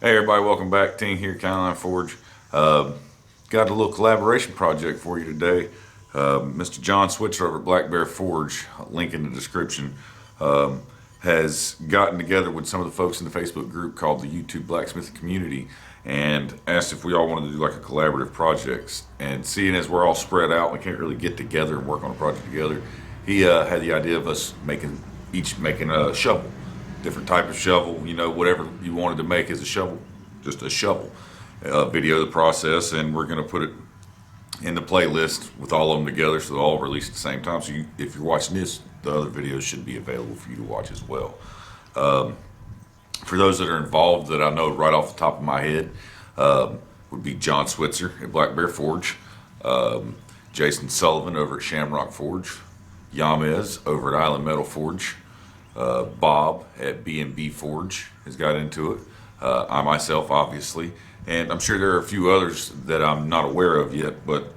Hey everybody, welcome back. Team here at Shamrock Forge. Got a little collaboration project for you today. Mr. John Switzer over at B&B Forge, link in the description, has gotten together with some of the folks in the Facebook group called the YouTube Blacksmithing Community and asked if we all wanted to do like a collaborative project. And seeing as we're all spread out, we can't really get together and work on a project together, he had the idea of us each making a shovel. Different type of shovel, you know, whatever you wanted to make as a shovel, just a shovel. Video the process, and we're going to put it in the playlist with all of them together, so they'll all release at the same time. So if you're watching this, the other videos should be available for you to watch as well. For those that are involved, that I know right off the top of my head, would be John Switzer at B&B Forge, Jason Sullivan over at Shamrock Forge, Yamez over at Island Metal Forge, Bob at B&B Forge has got into it. I myself, obviously, and I'm sure there are a few others that I'm not aware of yet, but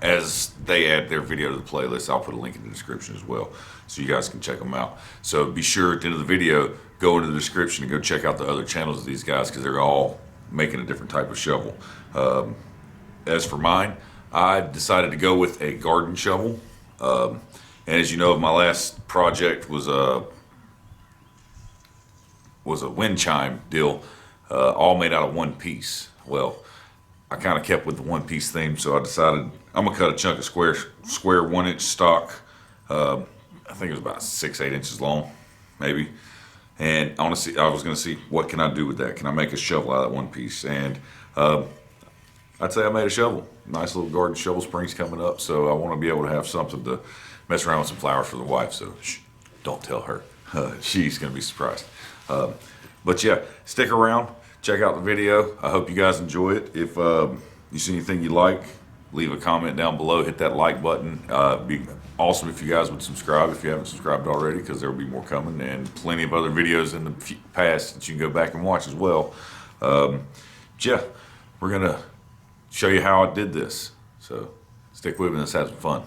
as they add their video to the playlist, I'll put a link in the description as well, so you guys can check them out. So be sure at the end of the video, go into the description and go check out the other channels of these guys, because they're all making a different type of shovel. As for mine, I decided to go with a garden shovel. And as you know, my last project was a wind chime deal, all made out of one piece. Well, I kind of kept with the one piece theme, so I decided I'm gonna cut a chunk of square 1-inch stock. I think it was about 6-8 inches long, maybe. And I was gonna see what can I do with that. Can I make a shovel out of that one piece? And I'd say I made a shovel. Nice little garden shovel. Spring's coming up, so I want to be able to have something to mess around with some flowers for the wife. So don't tell her. She's going to be surprised. But yeah, stick around. Check out the video. I hope you guys enjoy it. If you see anything you like, leave a comment down below. Hit that like button. It'd be awesome if you guys would subscribe if you haven't subscribed already, because there will be more coming, and plenty of other videos in the past that you can go back and watch as well. Yeah, we're going to show you how I did this. So stick with me, let's have some fun.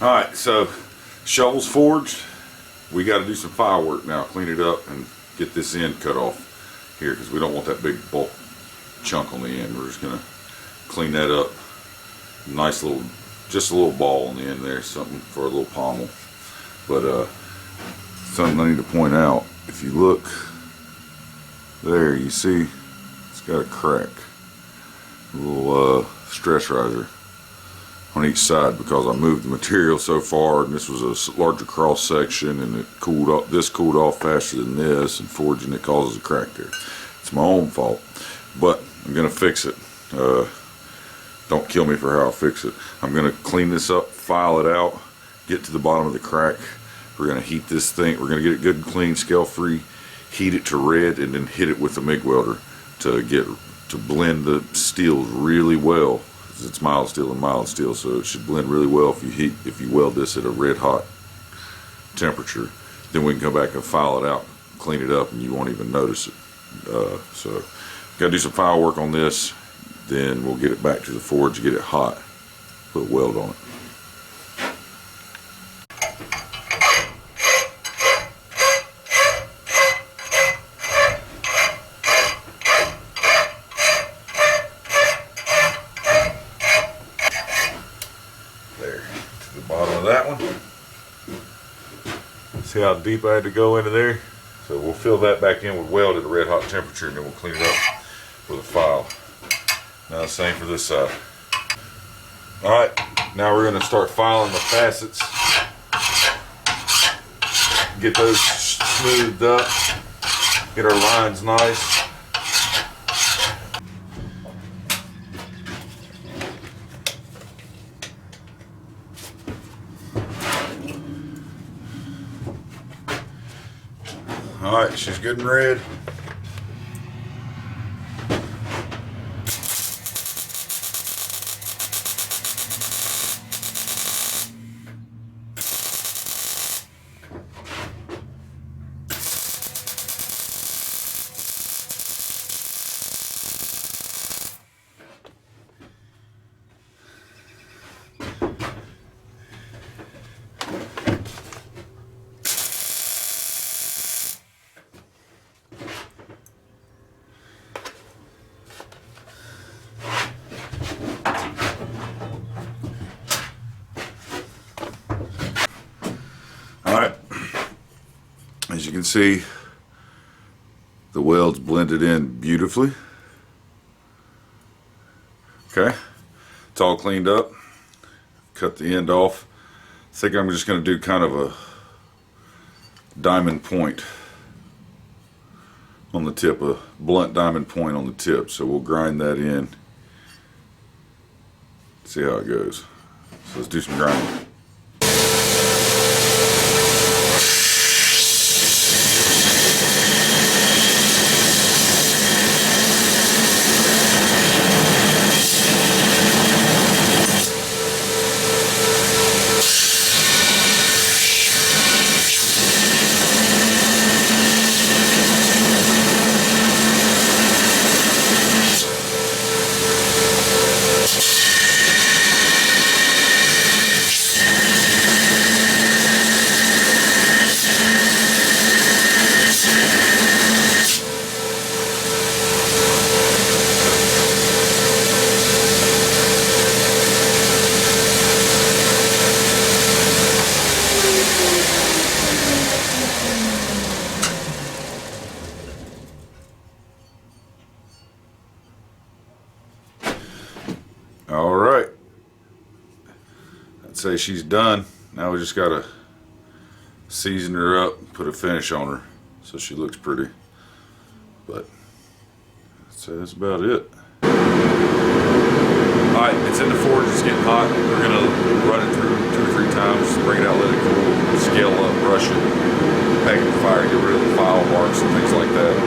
Alright, so shovel's forged. We got to do some firework now, clean it up and get this end cut off here because we don't want that big bulk chunk on the end. We're just going to clean that up. Nice little, just a little ball on the end there, something for a little pommel. But something I need to point out, if you look there, you see it's got a crack, a little stress riser on each side because I moved the material so far, and this was a larger cross section, and it cooled off. This cooled off faster than this, and forging it causes a crack there. It's my own fault, but I'm gonna fix it. Don't kill me for how I fix it. I'm gonna clean this up, file it out, get to the bottom of the crack. We're gonna heat this thing. We're gonna get it good and clean, scale free, heat it to red, and then hit it with a MIG welder to blend the steels really well. It's mild steel and mild steel, so it should blend really well if you weld this at a red hot temperature. Then we can come back and file it out, clean it up, and you won't even notice it. So gotta do some file work on this, then we'll get it back to the forge, get it hot, put a weld on it. That one. See how deep I had to go into there? So we'll fill that back in with weld at a red hot temperature, and then we'll clean it up with a file. Now the same for this side. Alright, now we're going to start filing the facets. Get those smoothed up. Get our lines nice. Alright, she's good and red. Alright, as you can see, the weld's blended in beautifully. Okay, it's all cleaned up. Cut the end off. I think I'm just going to do kind of a diamond point on the tip, a blunt diamond point on the tip. So we'll grind that in. See how it goes. So let's do some grinding. Alright, I'd say she's done. Now we just gotta season her up, put a finish on her so she looks pretty. But I'd say that's about it. Alright, it's in the forge, it's getting hot. We're gonna run it through 2 or 3 times, bring it out, let it cool, scale up, brush it, pack it with fire, get rid of the file marks and things like that.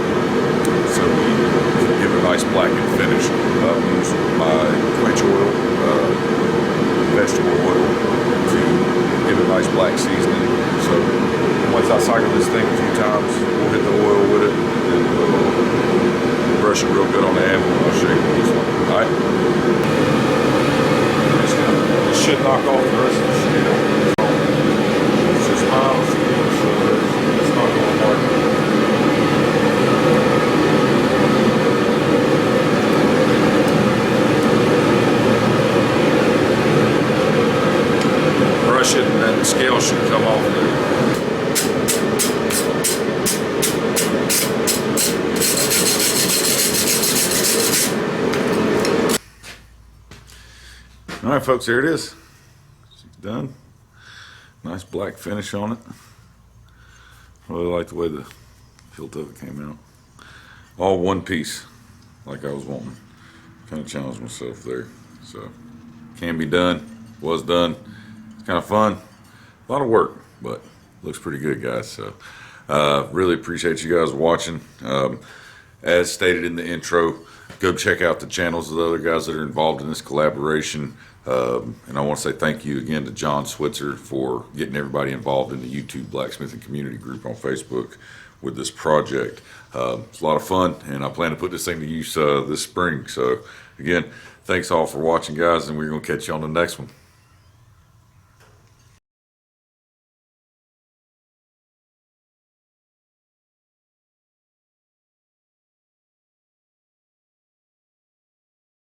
So we give it a nice blackened finish. Use my quench oil, vegetable oil to give it a nice black seasoning. So once I cycle this thing a few times, we'll hit the oil with it and we'll brush it real good on the anvil. I'll show you this one. Alright. This should knock off the rest of the steel. right, folks, there it is. It's done. Nice black finish on it. Really like the way the hilt of it came out. All one piece, like I was wanting. Kind of challenged myself there. So, can be done. Was done. It's kind of fun. A lot of work, but looks pretty good, guys. So, really appreciate you guys watching. As stated in the intro, go check out the channels of the other guys that are involved in this collaboration. And I want to say thank you again to John Switzer for getting everybody involved in the YouTube Blacksmithing Community Group on Facebook with this project. It's a lot of fun, and I plan to put this thing to use this spring. So, again, thanks all for watching, guys, and we're going to catch you on the next one.